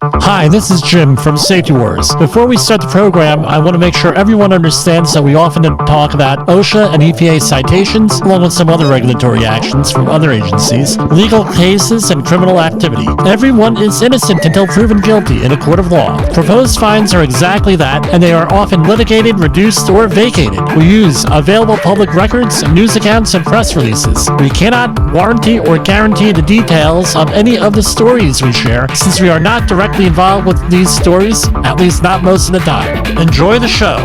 Hi, this is Jim from Safety Wars. Before we start the program, I want to make sure everyone understands that we often talk about OSHA and EPA citations, along with some other regulatory actions from other agencies, legal cases, and criminal activity. Everyone is innocent until proven guilty in a court of law. Proposed fines are exactly that, and they are often litigated, reduced, or vacated. We use available public records, news accounts, and press releases. We cannot warranty or guarantee the details of any of the stories we share, since we are not directly involved with these stories, at least not most of the time. Enjoy the show.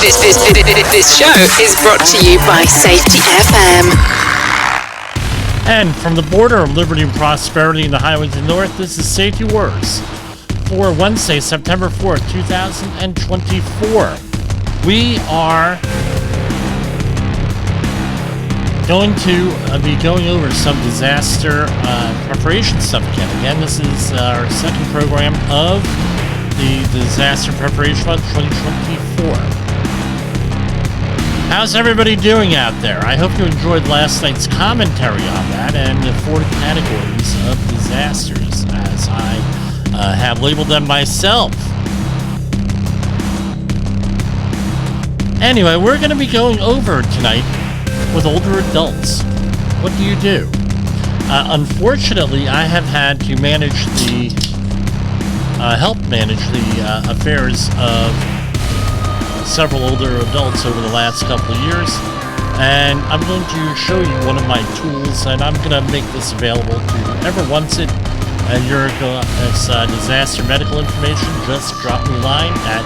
This show is brought to you by Safety FM. And from the border of liberty and prosperity in the highways of the north, this is Safety Wars for Wednesday, September 4th, 2024. We are going to be going over some disaster preparation stuff again. This is our second program of the Disaster Preparation Month 2024. How's everybody doing out there? I hope you enjoyed last night's commentary on that and the 4 categories of disasters as I have labeled them myself. Anyway, we're going to be going over tonight with older adults. What do you do? Unfortunately, I have had to help manage the affairs of several older adults over the last couple of years, and I'm going to show you one of my tools, and I'm going to make this available to whoever wants it. It's disaster medical information. Just drop me a line at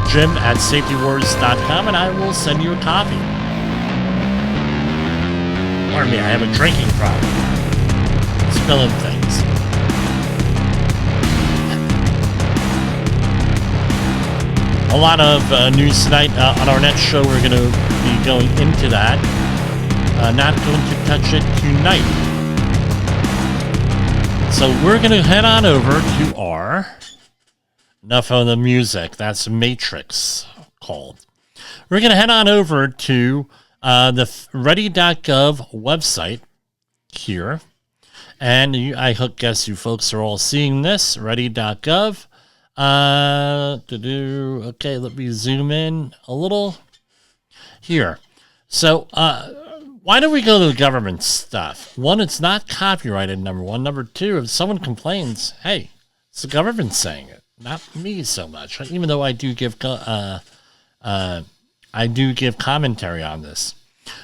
jim@safetywars.com, and I will send you a copy. Pardon me, I have a drinking problem. Spilling things. A lot of news tonight. On our next show, we're going to be going into that. Not going to touch it tonight. So we're going to head on over to our... Enough of the music. That's Matrix called. We're going to head on over to the ready.gov website here. And I guess you folks are all seeing this. Ready.gov. Okay, let me zoom in a little here. So, why do we go to the government stuff? One, it's not copyrighted, number one. Number two, if someone complains, hey, it's the government saying it, not me so much. Even though I do give commentary on this.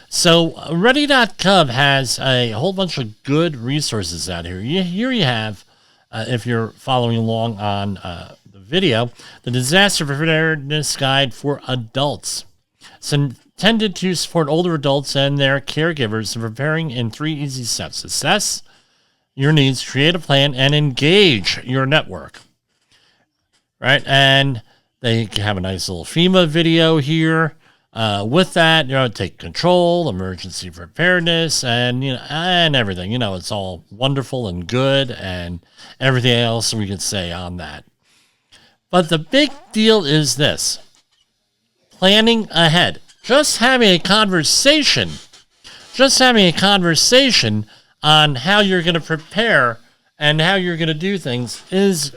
So Ready.gov has a whole bunch of good resources out here. Here you have, if you're following along on the video, the Disaster Preparedness Guide for Adults. It's intended to support older adults and their caregivers in preparing in 3 easy steps. Assess your needs, create a plan, and engage your network. Right? And they have a nice little FEMA video here. With that, take control, emergency preparedness, and and everything. It's all wonderful and good, and everything else we could say on that. But the big deal is this: planning ahead. Just having a conversation on how you're going to prepare and how you're going to do things is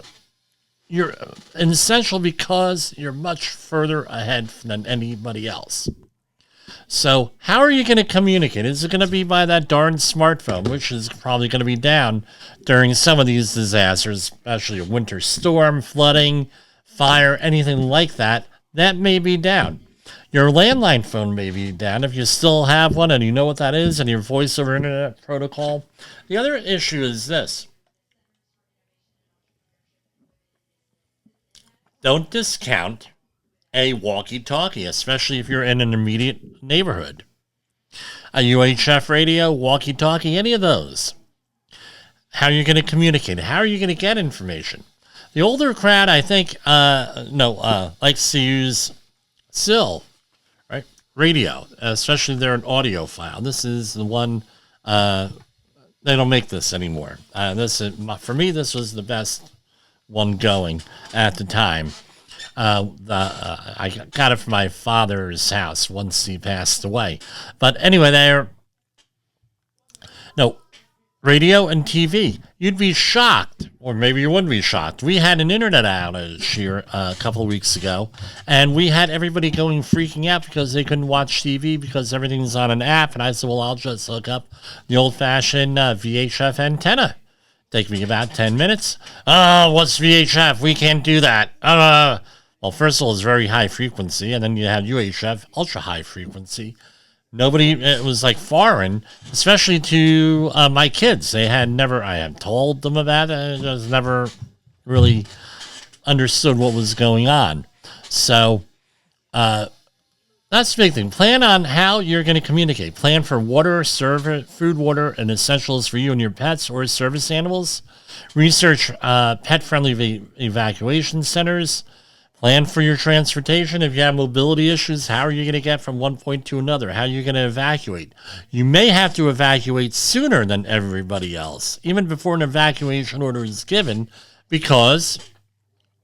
essential, because you're much further ahead than anybody else. So how are you going to communicate? Is it going to be by that darn smartphone, which is probably going to be down during some of these disasters, especially a winter storm, flooding, fire, anything like that? That may be down. Your landline phone may be down if you still have one and you know what that is, and your voice over internet protocol. The other issue is this: don't discount a walkie-talkie, especially if you're in an immediate neighborhood. A UHF radio, walkie-talkie, any of those. How are you going to communicate? How are you going to get information? The older crowd, I think, likes to use SIL, right? Radio, especially if they're an audio file. This is the one, they don't make this anymore. For me, this was the best one going at the time. I got it from my father's house once he passed away. But anyway, radio and TV. You'd be shocked, or maybe you wouldn't be shocked. We had an internet outage here a couple of weeks ago, and we had everybody freaking out because they couldn't watch TV because everything's on an app. And I said, well, I'll just hook up the old-fashioned VHF antenna. Take me about 10 minutes. Oh, what's VHF? We can't do that. Well, first of all, it's very high frequency, and then you have UHF, ultra high frequency. It was like foreign, especially to my kids. I had told them about it, and just never really understood what was going on. So that's the big thing. Plan on how you're going to communicate. Plan for food, water, and essentials for you and your pets or service animals. Research pet-friendly evacuation centers. Plan for your transportation. If you have mobility issues, how are you going to get from one point to another? How are you going to evacuate? You may have to evacuate sooner than everybody else, even before an evacuation order is given, because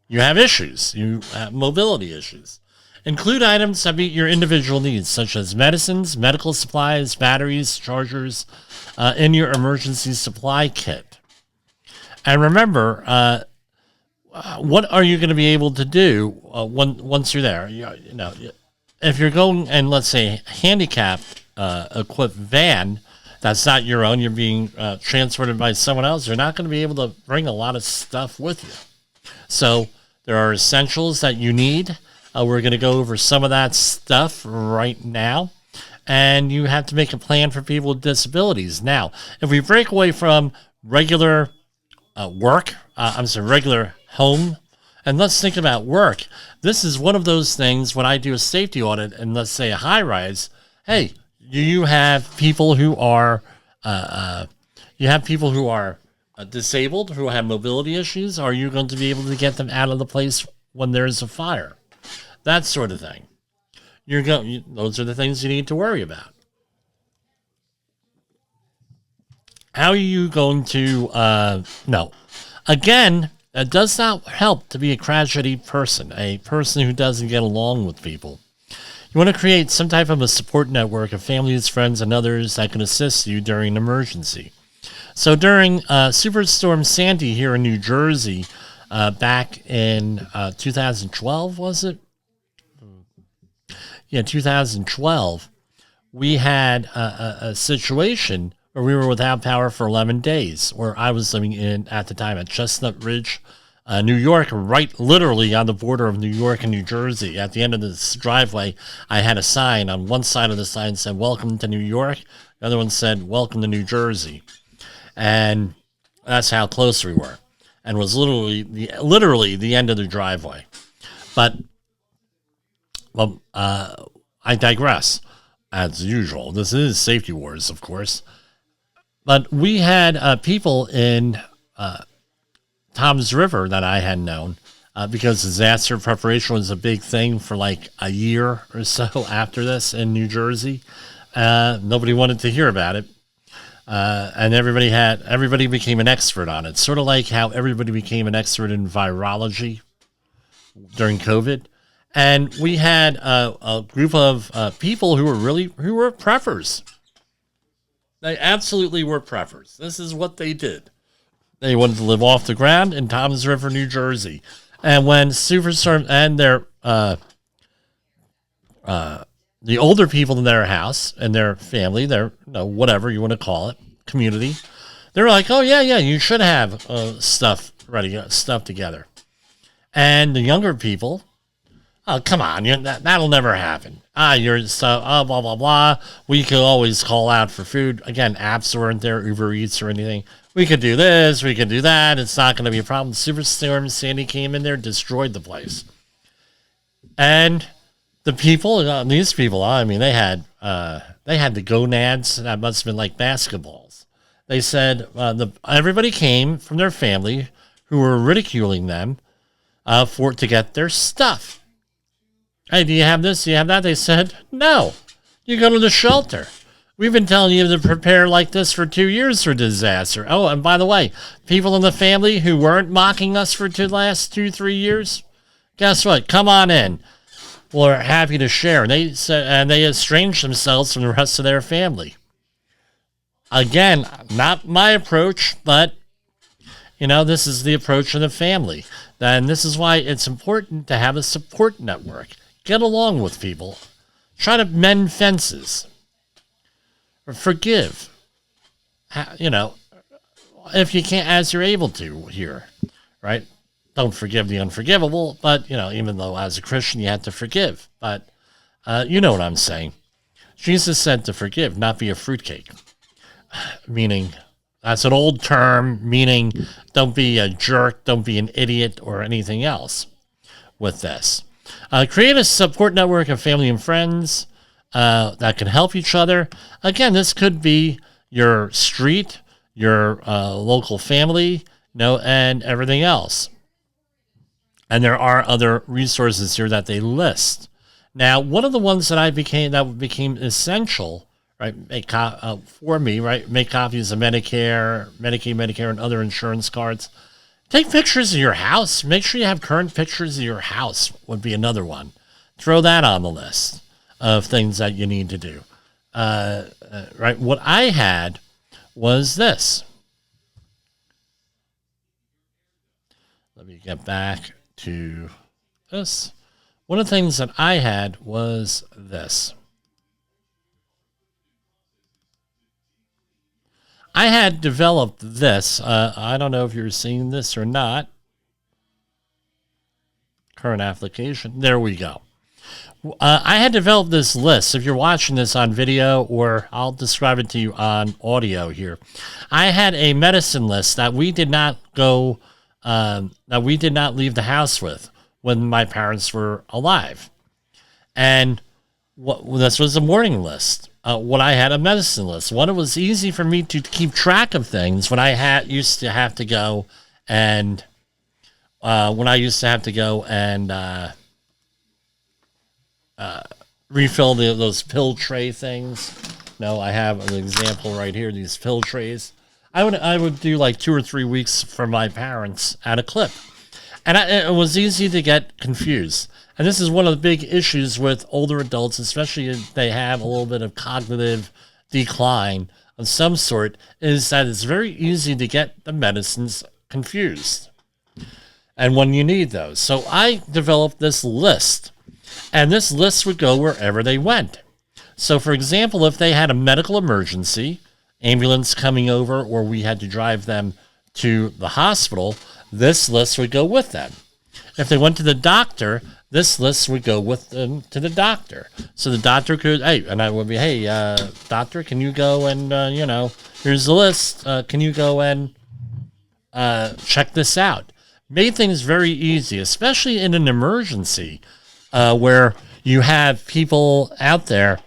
you have issues. You have mobility issues. Include items that meet your individual needs, such as medicines, medical supplies, batteries, chargers, in your emergency supply kit. And remember, what are you going to be able to do once you're there? If you're going and, let's say, handicapped equipped van that's not your own, you're being transported by someone else, you're not going to be able to bring a lot of stuff with you. So there are essentials that you need. We're going to go over some of that stuff right now. And you have to make a plan for people with disabilities. Now, if we break away from regular regular home, and let's think about work. This is one of those things when I do a safety audit and let's say a high rise. Hey, do you have people who are disabled, who have mobility issues? Are you going to be able to get them out of the place when there's a fire? That sort of thing. Those are the things you need to worry about. How are you going to no? Again, it does not help to be a crotchety person, a person who doesn't get along with people. You want to create some type of a support network of families, friends, and others that can assist you during an emergency. So during Superstorm Sandy here in New Jersey, back in 2012, was it? Yeah, 2012, we had a situation where we were without power for 11 days, where I was living at the time at Chestnut Ridge, New York, right literally on the border of New York and New Jersey. At the end of this driveway, I had a sign. On one side of the sign said, "Welcome to New York." The other one said, "Welcome to New Jersey." And that's how close we were. And was literally the end of the driveway. But, well, I digress, as usual. This is Safety Wars, of course. But we had people in Tom's River that I had known because disaster preparation was a big thing for like a year or so after this in New Jersey. Nobody wanted to hear about it. And everybody became an expert on it. Sort of like how everybody became an expert in virology during COVID. And we had a group of people who were preffers. They absolutely were preffers. This is what they did. They wanted to live off the ground in Toms River, New Jersey. And when Superstorm and the older people in their house and their family, their whatever you want to call it, community, they're like, "Oh yeah, you should have stuff ready, stuff together." And the younger people, "Oh, come on, that'll never happen. You're so, blah, blah, blah. We could always call out for food." Again, apps weren't there, Uber Eats or anything. "We could do this, we could do that. It's not going to be a problem." Superstorm Sandy came in there, destroyed the place. And the people, these people, I mean, they had the gonads that must have been like basketballs. They said everybody came from their family who were ridiculing them to get their stuff. "Hey, do you have this? Do you have that?" They said, "No, you go to the shelter. We've been telling you to prepare like this for 2 years for disaster." Oh, and by the way, people in the family who weren't mocking us for the last 2-3 years, guess what? Come on in. We're happy to share. And they said, and they estranged themselves from the rest of their family. Again, not my approach, but this is the approach of the family. And this is why it's important to have a support network. Get along with people. Try to mend fences. Or forgive. If you can't, as you're able to here, right? Don't forgive the unforgivable, but, even though as a Christian you have to forgive. But you know what I'm saying. Jesus said to forgive, not be a fruitcake. Meaning, that's an old term, meaning don't be a jerk, don't be an idiot, or anything else with this. Create a support network of family and friends that can help each other. Again, this could be your street, your local family, and everything else. And there are other resources here that they list. Now, one of the ones that became essential, right, for me, right, make copies of Medicare, Medicaid, Medicare, and other insurance cards. Take pictures of your house. Make sure you have current pictures of your house would be another one. Throw that on the list of things that you need to do. Right, what I had was this. Let me get back to this. One of the things that I had was this. I had developed this. I don't know if you're seeing this or not. Current application. There we go. I had developed this list. If you're watching this on video, or I'll describe it to you on audio here. I had a medicine list that we did not leave the house with when my parents were alive. And this was a morning list. When I had a medicine list. One, it was easy for me to keep track of things when I used to have to go and refill those pill tray things. No, I have an example right here. These pill trays. I would do like 2 or 3 weeks for my parents at a clip, and it was easy to get confused. And this is one of the big issues with older adults, especially if they have a little bit of cognitive decline of some sort, is that it's very easy to get the medicines confused and when you need those. So I developed this list, and this list would go wherever they went. So, for example, if they had a medical emergency, ambulance coming over, or we had to drive them to the hospital, this list would go with them. If they went to the doctor, this list would go with them to the doctor. So the doctor could, doctor, can you go and, here's the list. Can you go and check this out? Made things very easy, especially in an emergency where you have people out there.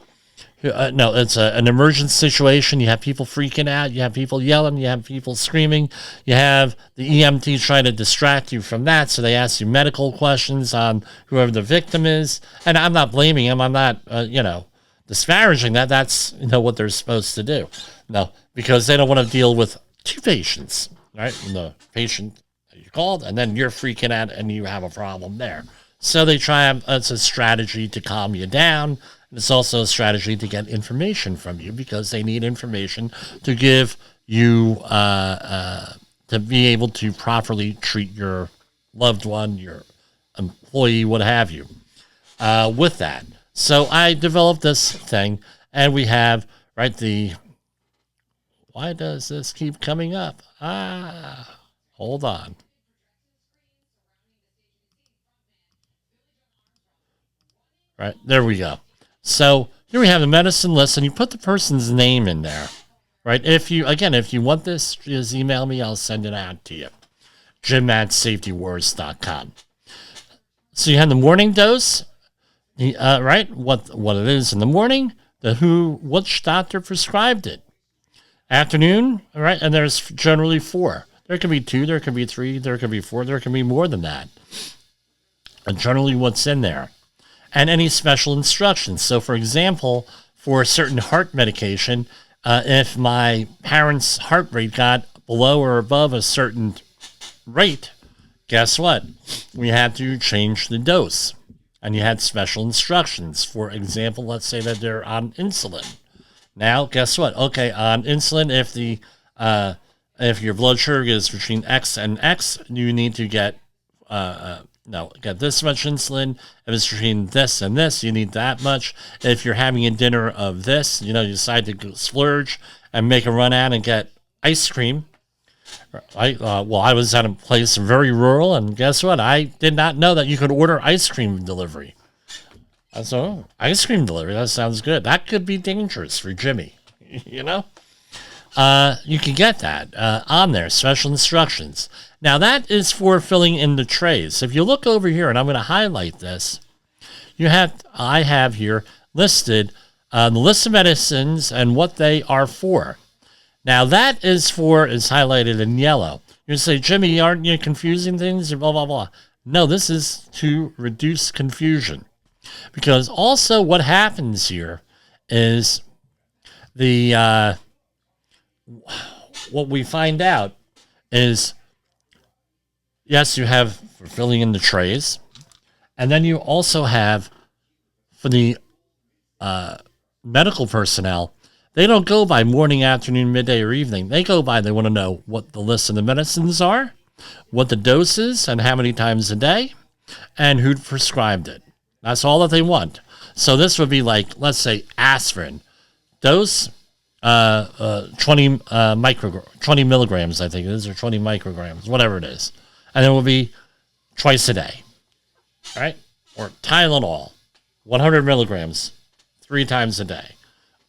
It's an emergency situation. You have people freaking out. You have people yelling. You have people screaming. You have the EMT trying to distract you from that. So they ask you medical questions on whoever the victim is. And I'm not blaming them. I'm not, disparaging that. That's, what they're supposed to do. No, because they don't want to deal with two patients, right? And the patient that you called, and then you're freaking out and you have a problem there. So they try, it's a strategy to calm you down. It's also a strategy to get information from you, because they need information to give you, to be able to properly treat your loved one, your employee, what have you, with that. So I developed this thing, and we have, right, why does this keep coming up? Hold on. Right, there we go. So here we have the medicine list, and you put the person's name in there, right? If you want this, just email me. I'll send it out to you. Jim@safetywars.com. So you have the morning dose, right? What it is in the morning, which doctor prescribed it. Afternoon, all right? And there's generally 4. There can be 2, there can be 3, there can be 4, there can be more than that. And generally what's in there. And any special instructions. So, for example, for a certain heart medication, if my parents' heart rate got below or above a certain rate, guess what? We had to change the dose. And you had special instructions. For example, let's say that they're on insulin. Now, guess what? Okay, on insulin, if your blood sugar is between X and X, you need to get get this much insulin. If it's between this and this, you need that much. If you're having a dinner of this, you decide to go splurge and make a run out and get ice cream. I was at a place very rural, and guess what? I did not know that you could order ice cream delivery. I said, oh, ice cream delivery, that sounds good. That could be dangerous for Jimmy, you can get that on there, special instructions. Now, that is for filling in the trays. If you look over here, and I'm going to highlight this, I have here listed the list of medicines and what they are for. Now, that is highlighted in yellow. You say, Jimmy, aren't you confusing things? Blah, blah, blah. No, this is to reduce confusion. Because also what happens here is what we find out is, yes, you have for filling in the trays, and then you also have for the medical personnel. They don't go by morning, afternoon, midday, or evening. They want to know what the list of the medicines are, what the dose is, and how many times a day, and who prescribed it. That's all that they want. So this would be like, let's say, aspirin. Dose, 20 milligrams, I think it is, or 20 micrograms, whatever it is. And it will be twice a day. All right? Or Tylenol, 100 milligrams, 3 times a day.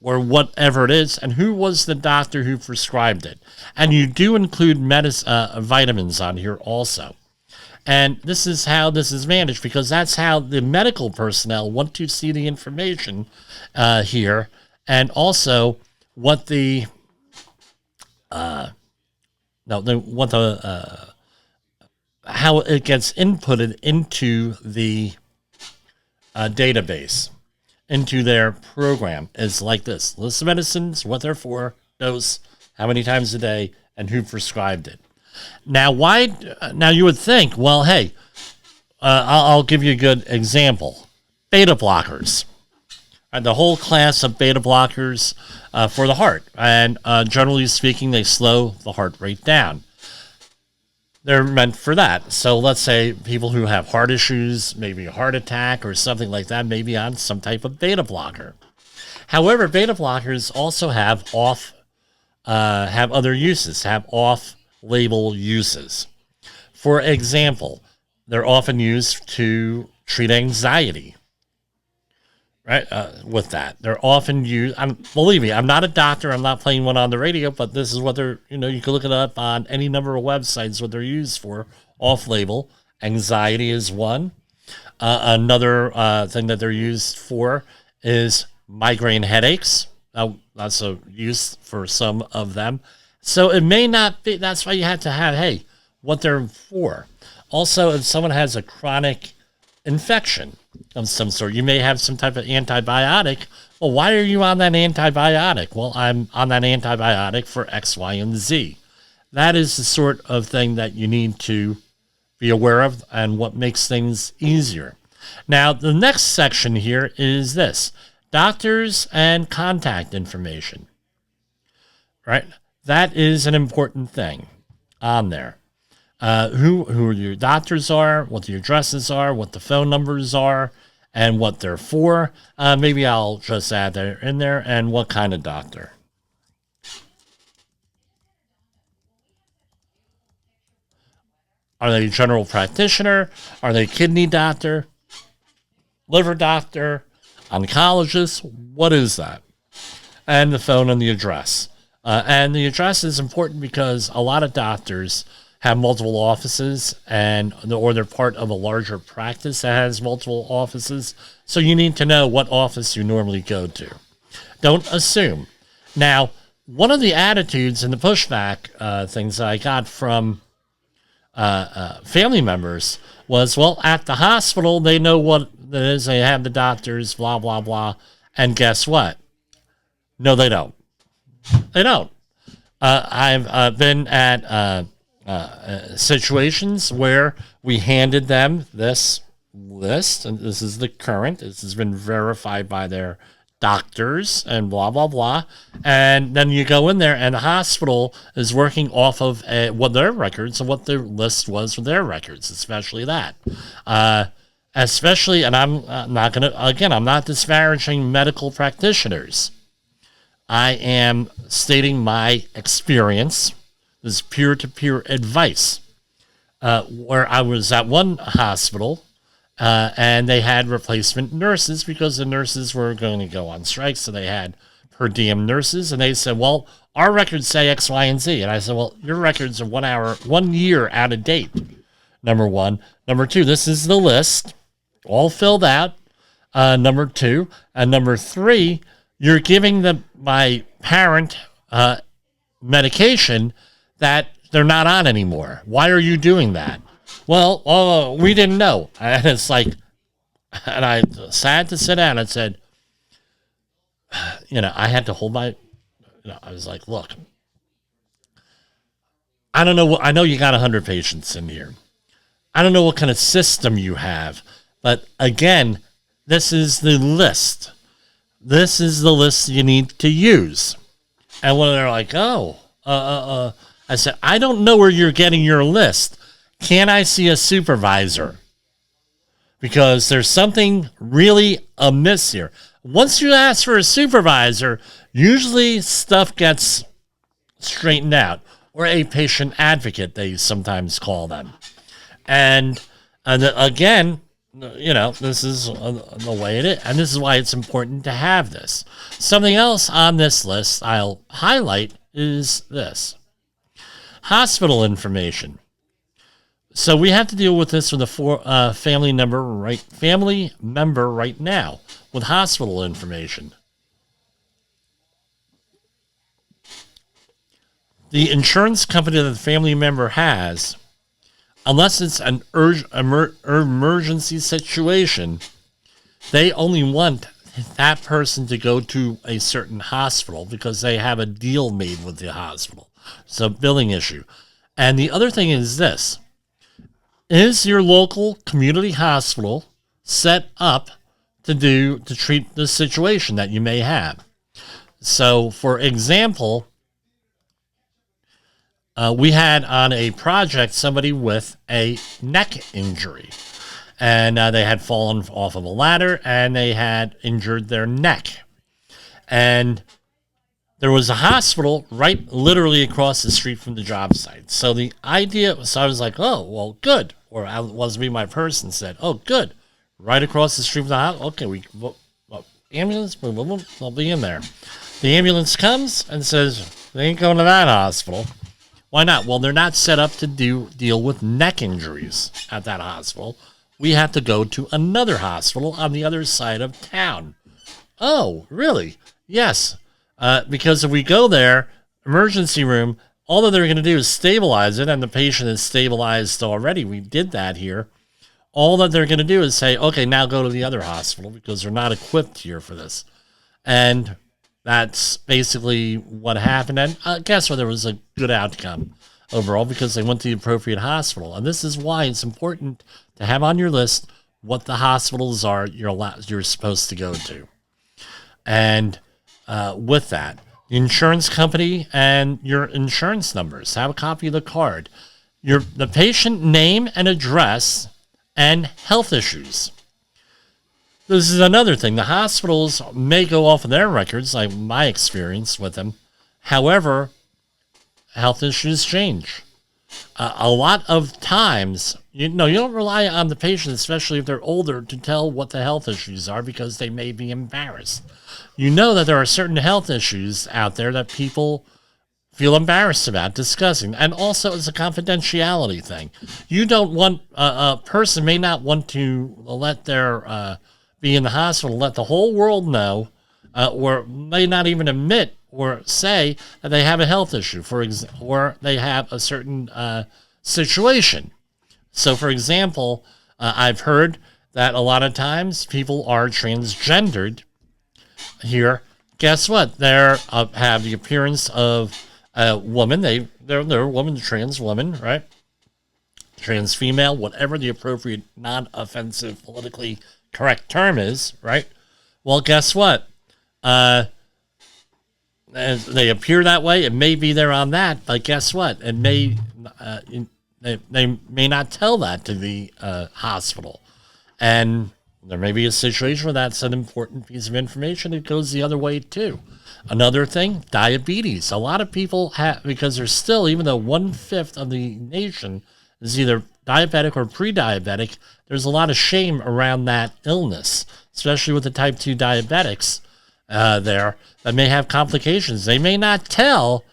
Or whatever it is. And who was the doctor who prescribed it? And you do include vitamins on here also. And this is how this is managed, because that's how the medical personnel want to see the information here, and also what how it gets inputted into the database, into their program is like this: list of medicines, what they're for, dose, how many times a day, and who prescribed it. Now, Now you would think, well, hey, I'll give you a good example: beta blockers. The whole class of beta blockers for the heart, and generally speaking, they slow the heart rate down. They're meant for that. So let's say people who have heart issues, maybe a heart attack or something like that, may be on some type of beta blocker. However, beta blockers also have other uses, have off-label uses. For example, they're often used to treat anxiety. Right, with that. They're often used, believe me, I'm not a doctor, I'm not playing one on the radio, but this is what they're, you can look it up on any number of websites, what they're used for, off-label. Anxiety is one. Another thing that they're used for is migraine headaches. That's a use for some of them. So it may not be, that's why you have to have, hey, what they're for. Also, if someone has a chronic infection of some sort, you may have some type of antibiotic. Well, why are you on that antibiotic? Well, I'm on that antibiotic for X, Y, and Z. That is the sort of thing that you need to be aware of, and what makes things easier. Now, the next section here is this: doctors and contact information. Right? That is an important thing on there. Who your doctors are, what the addresses are, what the phone numbers are, and what they're for. Maybe I'll just add that in there, and what kind of doctor. Are they a general practitioner? Are they a kidney doctor? Liver doctor? Oncologist? What is that? And the phone and the address. And the address is important because a lot of doctors have multiple offices, or they're part of a larger practice that has multiple offices. So you need to know what office you normally go to. Don't assume. Now, one of the attitudes and the pushback things that I got from family members was, well, at the hospital, they know what it is. They have the doctors, blah, blah, blah. And guess what? No, they don't. They don't. I've been at situations where we handed them this list, and this is the current. This has been verified by their doctors and blah, blah, blah. And then you go in there and the hospital is working off of what their records and what their list was for their records, especially that. Especially, and I'm not going to, again, I'm not disparaging medical practitioners. I am stating my experience. This is peer-to-peer advice. Where I was at one hospital, and they had replacement nurses because the nurses were going to go on strike, so they had per diem nurses, and they said, well, our records say X, Y, and Z. And I said, well, your records are 1 year out of date, number one. Number two, this is the list, all filled out, number two. And number three, you're giving my parent medication that they're not on anymore. Why are you doing that? Well, we didn't know. And it's like, and I had to sit down and said, I had to hold my, I was like, look, I don't know. I know you got 100 patients in here. I don't know what kind of system you have, but again, this is the list. This is the list you need to use. And when they're like, I said, I don't know where you're getting your list. Can I see a supervisor? Because there's something really amiss here. Once you ask for a supervisor, usually stuff gets straightened out, or a patient advocate, they sometimes call them. And again, this is the way it is. And this is why it's important to have this. Something else on this list I'll highlight is this. Hospital information. So we have to deal with this with a family member right now with hospital information. The insurance company that the family member has, unless it's an emergency situation, they only want that person to go to a certain hospital because they have a deal made with the hospital. It's a billing issue. And the other thing is this. Is your local community hospital set up to treat the situation that you may have? So, for example, we had on a project somebody with a neck injury. And they had fallen off of a ladder and they had injured their neck. And there was a hospital right literally across the street from the job site. So the idea, so I was like, oh, well, good. Or it was me, my person said, oh, good. Right across the street from the hospital. Okay, ambulance, they'll be in there. The ambulance comes and says, they ain't going to that hospital. Why not? Well, they're not set up to deal with neck injuries at that hospital. We have to go to another hospital on the other side of town. Oh, really? Yes. Because if we go there, emergency room, all that they're going to do is stabilize it, and the patient is stabilized already. We did that here. All that they're going to do is say, okay, now go to the other hospital because they're not equipped here for this. And that's basically what happened. And guess what? There was a good outcome overall because they went to the appropriate hospital. And this is why it's important to have on your list what the hospitals are you're supposed to go to. And with that, the insurance company and your insurance numbers. Have a copy of the card. The patient name and address and health issues. This is another thing. The hospitals may go off of their records, like my experience with them. However, health issues change. A lot of times, you don't rely on the patient, especially if they're older, to tell what the health issues are because they may be embarrassed. You know that there are certain health issues out there that people feel embarrassed about discussing. And also, it's a confidentiality thing. You don't want, a person may not want to let their, be in the hospital, let the whole world know, or may not even admit or say that they have a health issue, or they have a certain situation. So, for example, I've heard that a lot of times people are transgendered here. Guess what? They have the appearance of a woman. They're a woman, trans woman, right? Trans female, whatever the appropriate non-offensive politically correct term is, right? Well, guess what? They appear that way. It may be there on that, but guess what? It may they may not tell that to the hospital, and there may be a situation where that's an important piece of information. It goes the other way too. Another thing, diabetes. A lot of people have, because there's still, even though 1/5 of the nation is either diabetic or pre-diabetic, there's a lot of shame around that illness, especially with the type 2 diabetics there that may have complications. They may not tell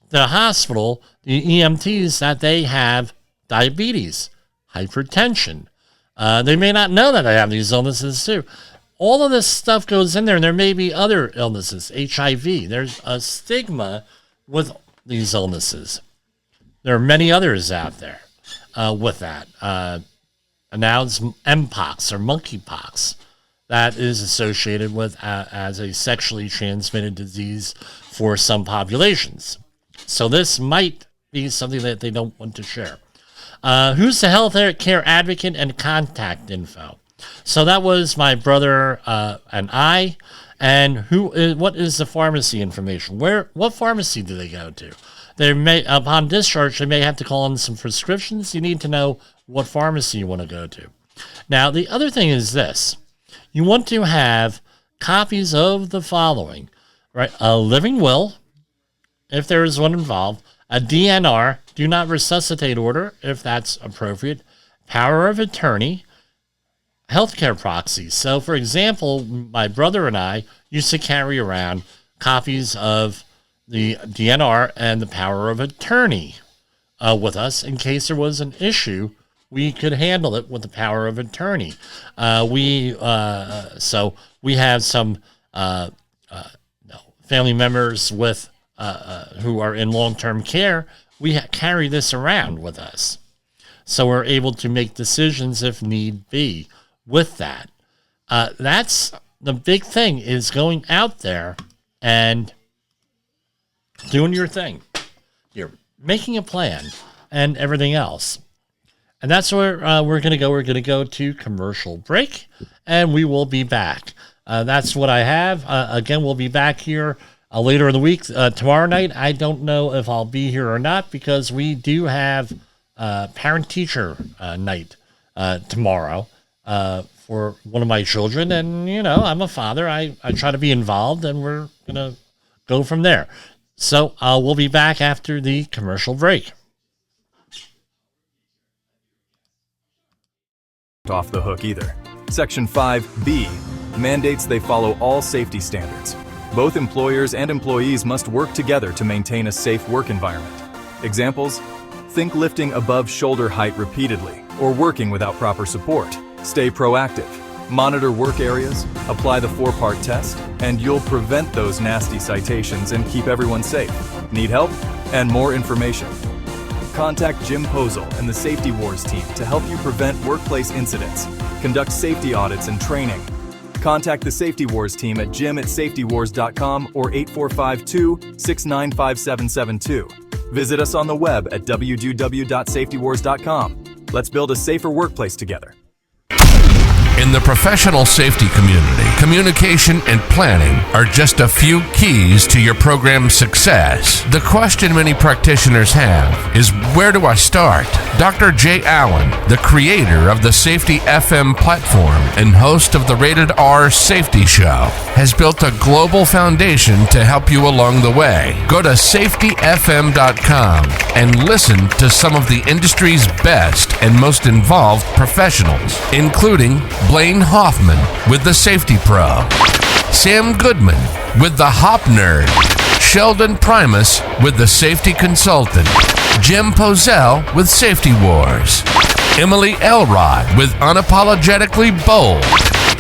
the hospital, the EMTs, that they have diabetes, hypertension. They may not know that they have these illnesses too. All of this stuff goes in there, and there may be other illnesses, HIV. There's a stigma with these illnesses. There are many others out there with that. And now it's Mpox or monkeypox that is associated with as a sexually transmitted disease for some populations. So this might be something that they don't want to share. Who's the health care advocate and contact info? So that was my brother and I. And what is the pharmacy information? What pharmacy do they go to? They may, upon discharge, they may have to call in some prescriptions. You need to know what pharmacy you want to go to. Now, the other thing is this. You want to have copies of the following, right? A living will, if there is one involved, a DNR, do not resuscitate order, if that's appropriate, power of attorney, healthcare proxies. So, for example, my brother and I used to carry around copies of the DNR and the power of attorney with us in case there was an issue. We could handle it with the power of attorney. So we have some family members with who are in long-term care. We carry this around with us, so we're able to make decisions if need be with that. That's the big thing, is going out there and doing your thing. You're making a plan and everything else. And that's where we're going to go. We're going to go to commercial break, and we will be back. That's what I have. Again, we'll be back here later in the week. Tomorrow night, I don't know if I'll be here or not, because we do have parent-teacher night tomorrow for one of my children. And, you know, I'm a father. I try to be involved, and we're going to go from there. So we'll be back after the commercial break. Off the hook either. Section 5B mandates they follow all safety standards. Both employers and employees must work together to maintain a safe work environment. Examples: think lifting above shoulder height repeatedly or working without proper support. Stay proactive. Monitor work areas, apply the 4-part test, and you'll prevent those nasty citations and keep everyone safe. Need help and more information? Contact Jim Posel and the Safety Wars team to help you prevent workplace incidents, conduct safety audits and training. Contact the Safety Wars team at jim@safetywars.com or 845-2695772. Visit us on the web at www.safetywars.com. Let's build a safer workplace together. In the professional safety community, communication and planning are just a few keys to your program's success. The question many practitioners have is, where do I start? Dr. Jay Allen, the creator of the Safety FM platform and host of the Rated R Safety Show, has built a global foundation to help you along the way. Go to safetyfm.com and listen to some of the industry's best and most involved professionals, including Blaine Hoffman with the Safety Pro, Sam Goodman with the Hop Nerd, Sheldon Primus with the Safety Consultant, Jim Posel with Safety Wars, Emily Elrod with Unapologetically Bold,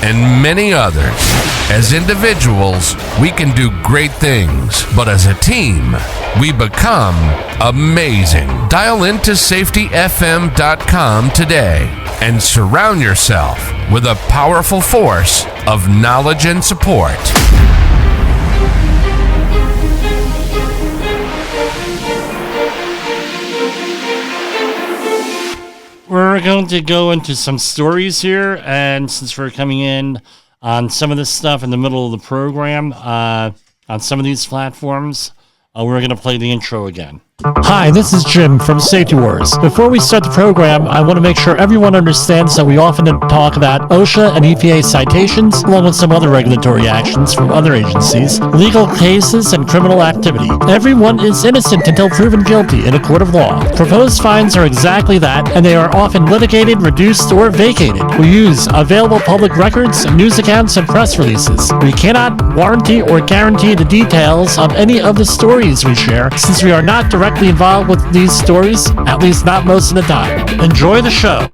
and many others. As individuals, we can do great things, but as a team, we become amazing. Dial into safetyfm.com today and surround yourself with a powerful force of knowledge and support. We're going to go into some stories here, and since we're coming in on some of this stuff in the middle of the program on some of these platforms. We're going to play the intro again. Hi, this is Jim from Safety Wars. Before we start the program, I want to make sure everyone understands that we often talk about OSHA and EPA citations, along with some other regulatory actions from other agencies, legal cases, and criminal activity. Everyone is innocent until proven guilty in a court of law. Proposed fines are exactly that, and they are often litigated, reduced, or vacated. We use available public records, news accounts, and press releases. We cannot warranty or guarantee the details of any of the stories we share, since we are not directly involved with these stories, at least not most of the time. Enjoy the show.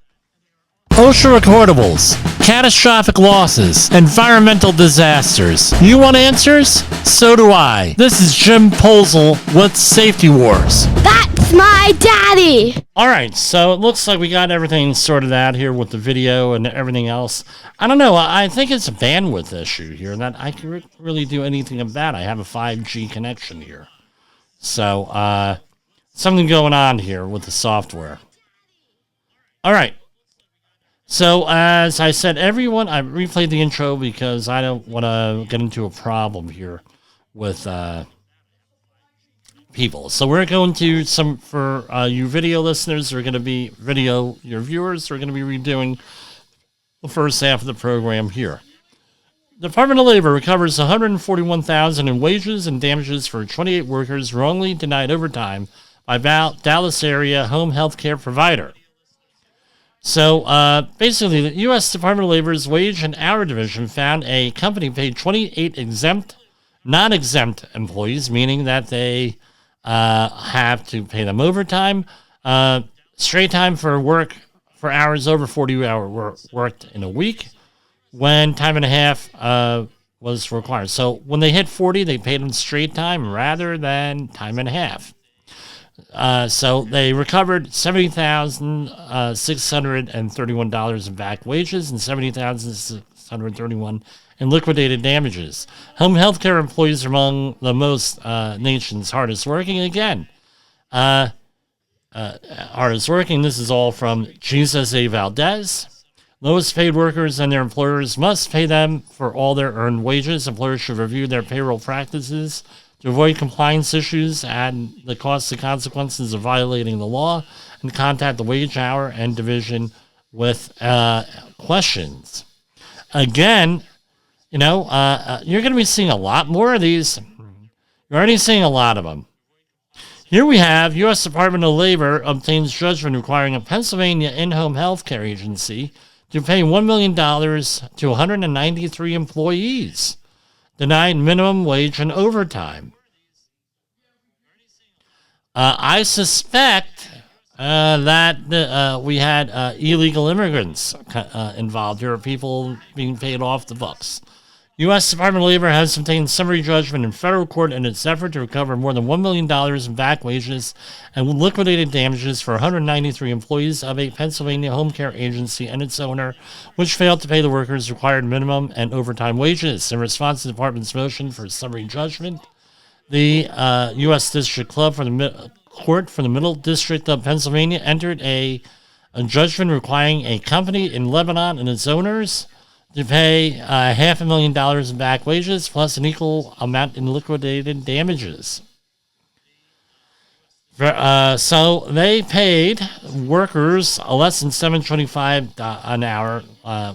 OSHA recordables, catastrophic losses, environmental disasters. You want answers? So do I. This is Jim Posel with Safety Wars. That's my daddy! Alright, so it looks like we got everything sorted out here with the video and everything else. I don't know, I think it's a bandwidth issue here that I can really do anything about. I have a 5G connection here. So, something going on here with the software. All right. So, as I said, everyone, I replayed the intro because I don't want to get into a problem here with people. So, we're going to, for you video listeners, are going to be your viewers are going to be redoing the first half of the program here. The Department of Labor recovers $141,000 in wages and damages for 28 workers wrongly denied overtime by Dallas area home health care provider. So basically, the U.S. Department of Labor's Wage and Hour Division found a company paid 28 non-exempt employees, meaning that they have to pay them overtime, straight time for work for hours over 40 hours worked in a week, when time and a half was required. So when they hit 40, they paid them straight time rather than time and a half. So they recovered $70,631 in back wages and $70,631 in liquidated damages. Home health care employees are among the most nation's hardest working. Again, hardest working. This is all from Jesus A. Valdez. Lowest paid workers and their employers must pay them for all their earned wages. Employers should review their payroll practices to avoid compliance issues and the costs and consequences of violating the law, and contact the wage, hour, and division with questions. Again, you're going to be seeing a lot more of these. You're already seeing a lot of them. Here we have U.S. Department of Labor obtains judgment requiring a Pennsylvania in-home health care agency to pay $1 million to 193 employees denied minimum wage and overtime. I suspect that we had illegal immigrants involved here, people being paid off the books. U.S. Department of Labor has obtained summary judgment in federal court in its effort to recover more than $1 million in back wages and liquidated damages for 193 employees of a Pennsylvania home care agency and its owner, which failed to pay the workers required minimum and overtime wages. In response to the department's motion for summary judgment, the U.S. District Court for the Middle District of Pennsylvania entered a judgment requiring a company in Lebanon and its owners to pay $500,000 in back wages plus an equal amount in liquidated damages. So they paid workers less than $7.25 an hour,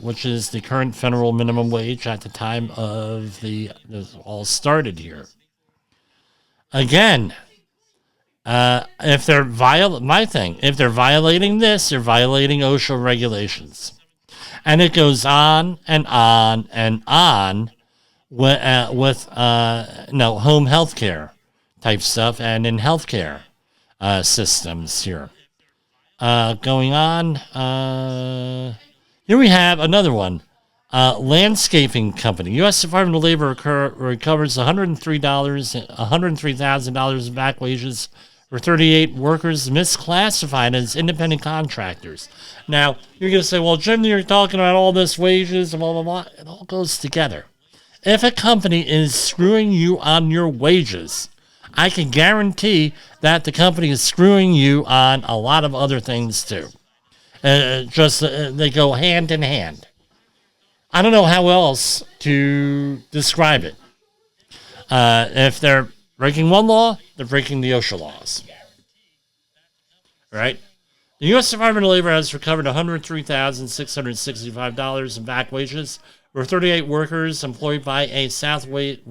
which is the current federal minimum wage at the time of this all started here. Again, if they're violating this, they're violating OSHA regulations. And it goes on and on and on with home health care type stuff and in healthcare systems here. Going on, here we have another one. Landscaping company. U.S. Department of Labor recovers $103,000 in back wages for 38 workers misclassified as independent contractors. Now, you're going to say, well, Jim, you're talking about all this wages and blah, blah, blah. It all goes together. If a company is screwing you on your wages, I can guarantee that the company is screwing you on a lot of other things too. They go hand in hand. I don't know how else to describe it. If they're breaking one law, they're breaking the OSHA laws. Right? The U.S. Department of Labor has recovered $103,665 in back wages for 38 workers employed by a South Lake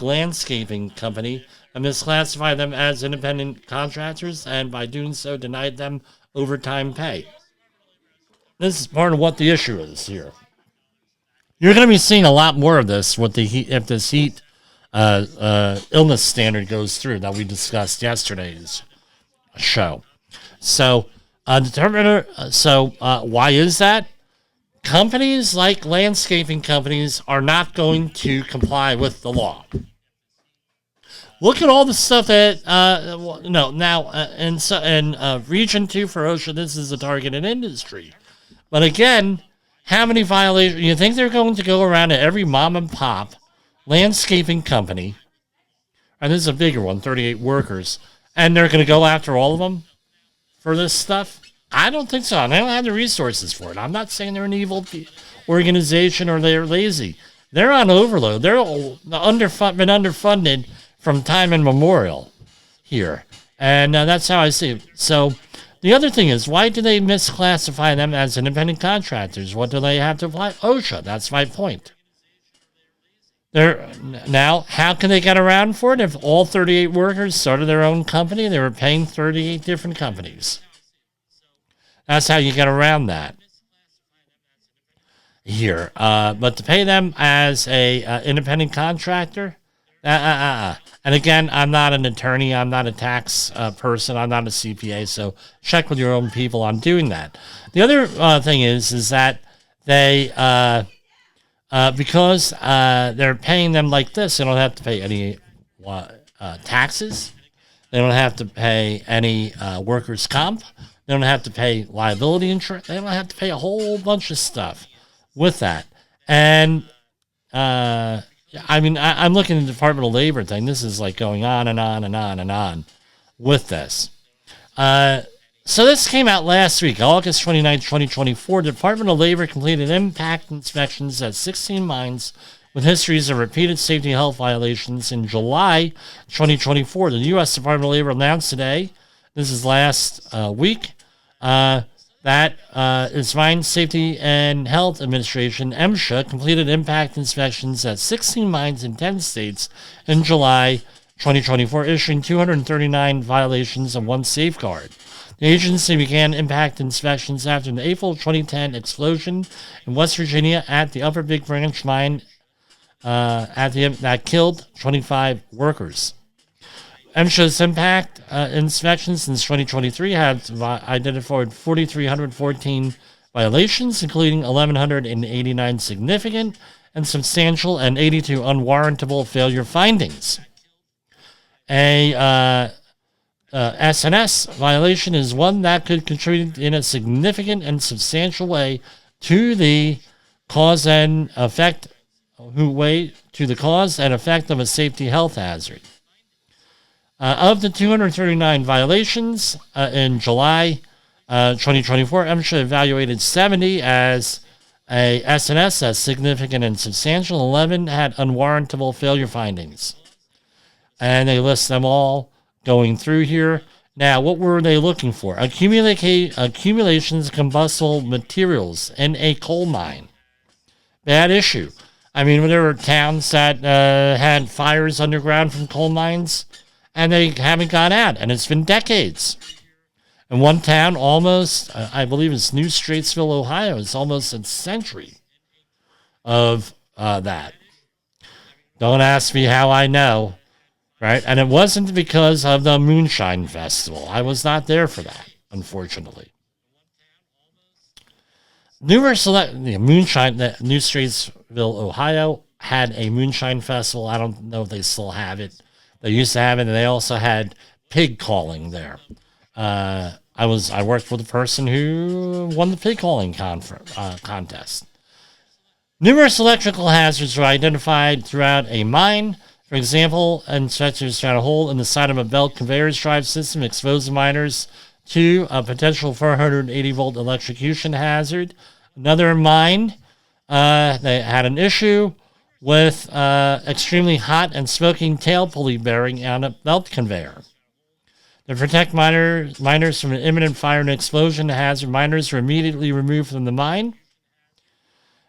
landscaping company and misclassified them as independent contractors, and by doing so denied them overtime pay. This is part of what the issue is here. You're going to be seeing a lot more of this with the heat, if this heat illness standard goes through that we discussed yesterday's show. So, why is that? Companies like landscaping companies are not going to comply with the law. Look at all the stuff that in Region 2 for OSHA, this is a targeted industry. But again, how many violations? You think they're going to go around to every mom and pop landscaping company, and this is a bigger one, 38 workers, and they're going to go after all of them for this stuff? I don't think so. And they don't have the resources for it. I'm not saying they're an evil organization or they're lazy. They're on overload. They're been underfunded from time immemorial here. And that's how I see it. So the other thing is, why do they misclassify them as independent contractors? What do they have to apply? OSHA. That's my point. Now, how can they get around for it? If all 38 workers started their own company, they were paying 38 different companies. That's how you get around that here. But to pay them as a independent contractor, And again, I'm not an attorney. I'm not a tax person. I'm not a CPA. So check with your own people on doing that. The other thing is that they, because they're paying them like this, they don't have to pay any taxes. They don't have to pay any workers' comp. They don't have to pay liability insurance. They don't have to pay a whole bunch of stuff with that. And I mean, I'm looking at the Department of Labor thing. This is like going on and on and on and on with this. So this came out last week, August 29, 2024. The Department of Labor completed impact inspections at 16 mines with histories of repeated safety and health violations in July 2024. The U.S. Department of Labor announced today, this is last week, that its Mine Safety and Health Administration, MSHA, completed impact inspections at 16 mines in 10 states in July 2024, issuing 239 violations and 1 safeguard. The agency began impact inspections after the April 2010 explosion in West Virginia at the Upper Big Branch mine that killed 25 workers. MSHA's impact inspections since 2023 have identified 4,314 violations, including 1,189 significant and substantial and 82 unwarrantable failure findings. A SNS violation is one that could contribute in a significant and substantial way to the cause and effect of a safety health hazard. Of the 239 violations in July 2024, MSHA evaluated 70 as a SNS as significant and substantial. 11 had unwarrantable failure findings. And they list them all going through here. Now, what were they looking for? Accumulations of combustible materials in a coal mine. Bad issue. I mean, there were towns that had fires underground from coal mines, and they haven't gone out, and it's been decades. In one town, almost, I believe it's New Straitsville, Ohio, it's almost a century of that. Don't ask me how I know, right? And it wasn't because of the Moonshine Festival. I was not there for that, unfortunately. New Straitsville, Ohio had a Moonshine Festival. I don't know if they still have it. They used to have it, and they also had pig calling there. I worked with a person who won the pig calling contest. Numerous electrical hazards were identified throughout a mine. For example, inspectors found a hole in the side of a belt conveyor drive system, exposing miners to a potential 480-volt electrocution hazard. Another mine they had an issue with extremely hot and smoking tail pulley bearing on a belt conveyor. To protect miners from an imminent fire and explosion, the hazard miners were immediately removed from the mine.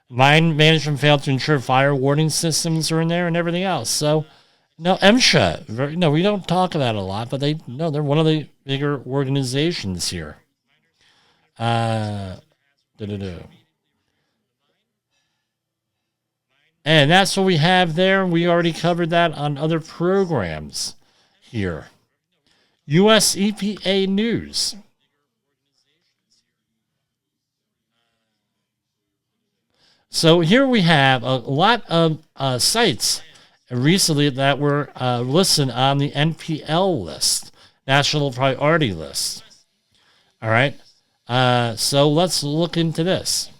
Mine management failed to ensure fire warning systems were in there and everything else. So, no, MSHA, no, we don't talk about it a lot, but they're one of the bigger organizations here. And that's what we have there. We already covered that on other programs here. U.S. EPA News. So here we have a lot of sites recently that were listed on the NPL list, National Priority List. All right. So let's look into this.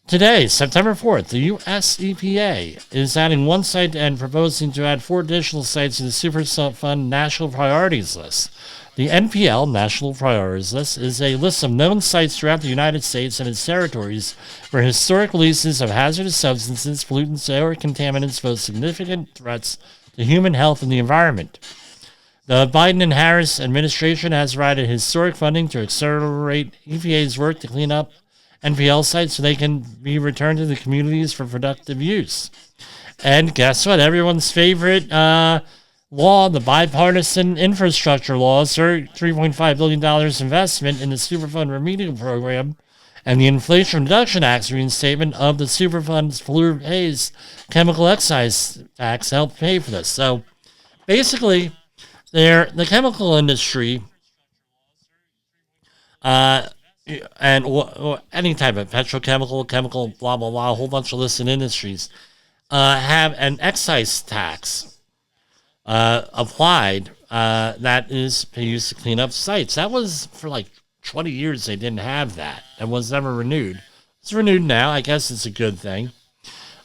Today, September 4th, the U.S. EPA is adding one site and proposing to add 4 additional sites to the Superfund National Priorities List. The NPL, National Priorities List, is a list of known sites throughout the United States and its territories where historic releases of hazardous substances, pollutants, or contaminants pose significant threats to human health and the environment. The Biden and Harris administration has provided historic funding to accelerate EPA's work to clean up NPL sites so they can be returned to the communities for productive use. And guess what? Everyone's favorite law, the bipartisan infrastructure law, $3.5 billion investment in the Superfund remedial program, and the Inflation Reduction Act's reinstatement of the Superfund's polluter pays chemical excise tax help pay for this. So basically, the chemical industry and or any type of petrochemical, chemical, blah, blah, blah, a whole bunch of listed industries, have an excise tax applied that is used to clean up sites. That was for like 20 years they didn't have that. It was never renewed. It's renewed now. I guess it's a good thing.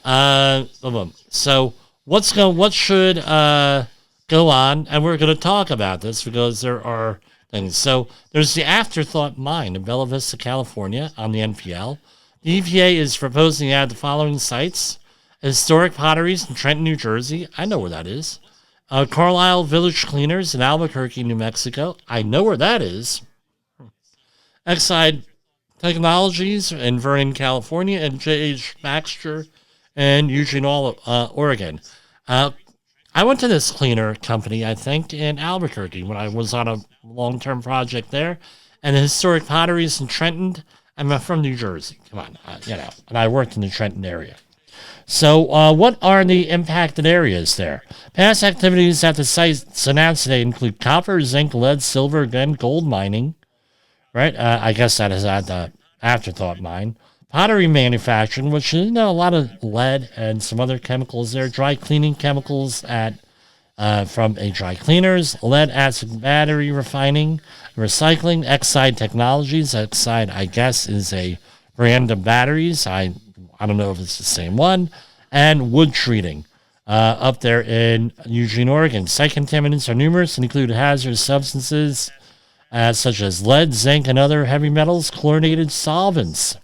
So what should go on? And we're going to talk about this because there are things. So there's the Afterthought Mine in Bella Vista, California on the NPL. The EPA is proposing to add the following sites: Historic Potteries in Trenton, New Jersey. I know where that is. Carlisle Village Cleaners in Albuquerque, New Mexico. I know where that is. Exide Technologies in Vernon, California, and J.H. Baxter in Eugene, Oregon. I went to this cleaner company, I think, in Albuquerque when I was on a long-term project there. And the Historic Potteries in Trenton. I'm from New Jersey. Come on, and I worked in the Trenton area. So what are the impacted areas there? Past activities at the sites announced today include copper, zinc, lead, silver, and gold mining. Right? I guess that is at the Afterthought Mine. Pottery manufacturing, which is a lot of lead and some other chemicals there. Dry cleaning chemicals at from a dry cleaners. Lead acid battery refining. Recycling. Exide Technologies. Exide, I guess, is a brand of batteries. I don't know if it's the same one. And wood treating up there in Eugene, Oregon. Site contaminants are numerous and include hazardous substances such as lead, zinc, and other heavy metals, chlorinated solvents.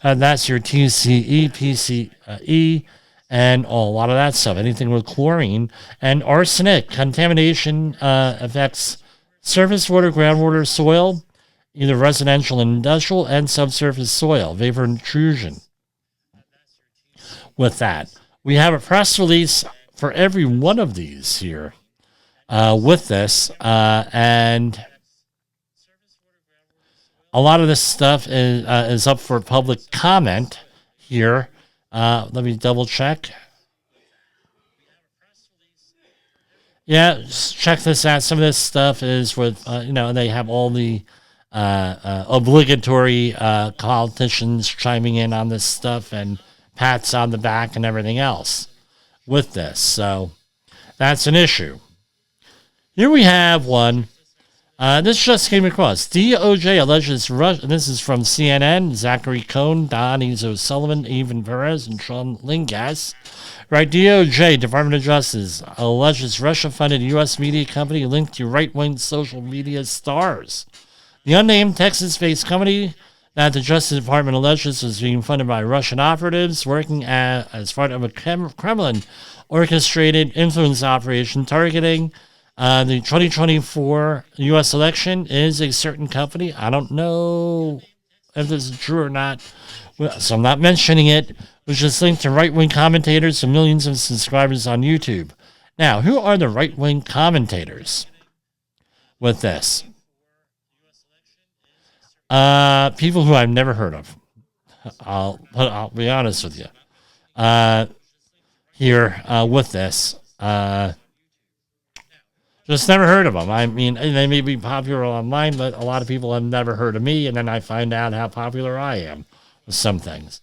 That's your TCE, PCE, and a lot of that stuff. Anything with chlorine and arsenic. Contamination affects surface water, groundwater, soil, either residential and industrial, and subsurface soil. Vapor intrusion. With that, we have a press release for every one of these here with this, and a lot of this stuff is up for public comment here. Let me double check. Yeah, check this out. Some of this stuff is with, they have all the obligatory politicians chiming in on this stuff and pats on the back and everything else with this. So that's an issue. Here we have one. This just came across. DOJ alleges this is from CNN, Zachary Cohn, Don O'Sullivan, Evan Perez, and Sean Lingas. Right, DOJ, Department of Justice, alleges Russia-funded U.S. media company linked to right-wing social media stars. The unnamed Texas-based company that the Justice Department alleges was being funded by Russian operatives working as part of a Kremlin-orchestrated influence operation targeting the 2024 U.S. election is a certain company. I don't know if this is true or not, so I'm not mentioning it, which is linked to right-wing commentators and millions of subscribers on YouTube. Now, who are the right-wing commentators with this? People who I've never heard of. I'll be honest with you. Here with this. Just never heard of them. I mean, they may be popular online, but a lot of people have never heard of me, and then I find out how popular I am with some things.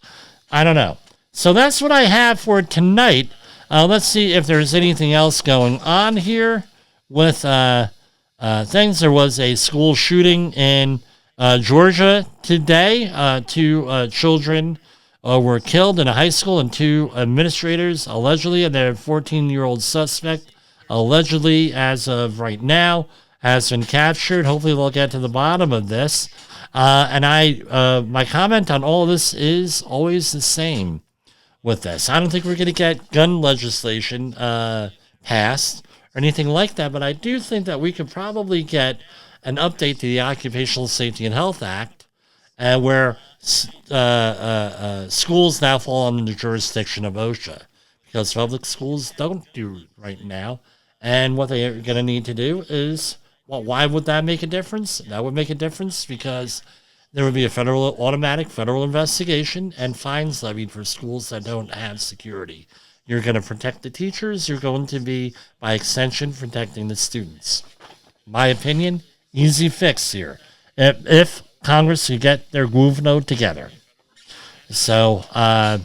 I don't know. So that's what I have for tonight. Let's see if there's anything else going on here with things. There was a school shooting in Georgia today. Two children were killed in a high school, and two administrators allegedly, and their 14-year-old suspect allegedly, as of right now, has been captured. Hopefully they'll get to the bottom of this. And my comment on all of this is always the same with this. I don't think we're going to get gun legislation passed or anything like that, but I do think that we could probably get an update to the Occupational Safety and Health Act, where schools now fall under the jurisdiction of OSHA, because public schools don't do right now. And what they're going to need to do is, well, why would that make a difference? That would make a difference because there would be a automatic federal investigation and fines levied for schools that don't have security. You're going to protect the teachers. You're going to be, by extension, protecting the students. My opinion, easy fix here. If Congress could get their groove note together. So, my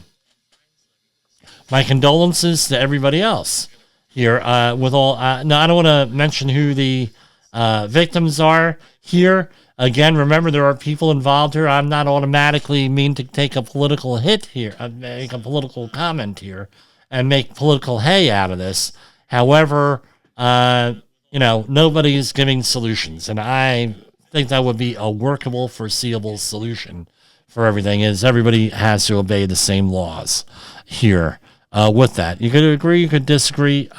condolences to everybody else here with all. No, I don't want to mention who the victims are here. Again, remember, there are people involved here. I'm not automatically mean to take a political hit here, make a political comment here, and make political hay out of this. However, nobody's giving solutions, and I think that would be a workable, foreseeable solution for everything, is everybody has to obey the same laws here. With that, you could agree, you could disagree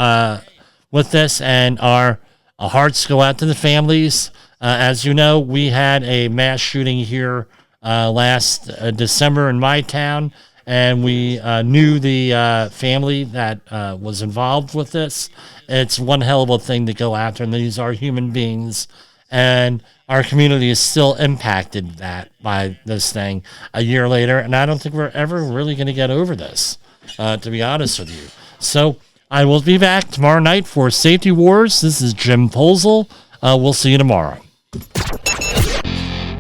with this, and our hearts go out to the families. As you know, we had a mass shooting here last December in my town, and we knew the family that was involved with this. It's one hell of a thing to go after, and these are human beings, and our community is still impacted by this thing a year later, and I don't think we're ever really going to get over this. To be honest with you. So I will be back tomorrow night for Safety Wars. This is Jim Posel. We'll see you tomorrow.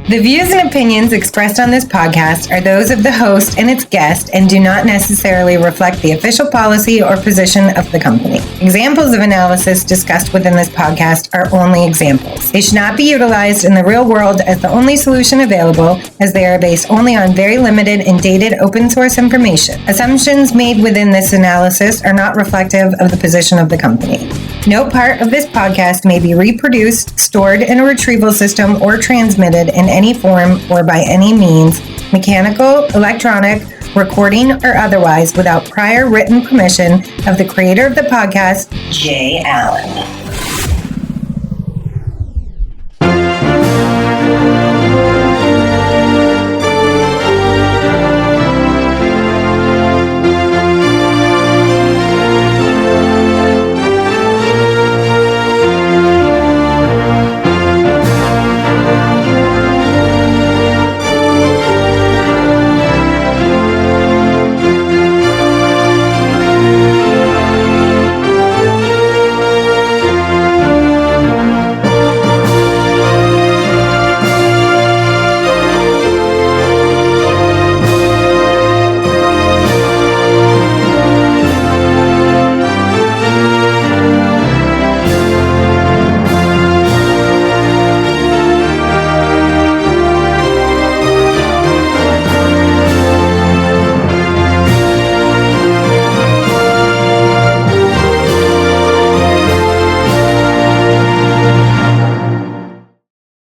The views and opinions expressed on this podcast are those of the host and its guest and do not necessarily reflect the official policy or position of the company. Examples of analysis discussed within this podcast are only examples. They should not be utilized in the real world as the only solution available, as they are based only on very limited and dated open source information. Assumptions made within this analysis are not reflective of the position of the company. No part of this podcast may be reproduced, stored in a retrieval system, or transmitted in any form or by any means, mechanical, electronic, recording, or otherwise, without prior written permission of the creator of the podcast, Jay Allen.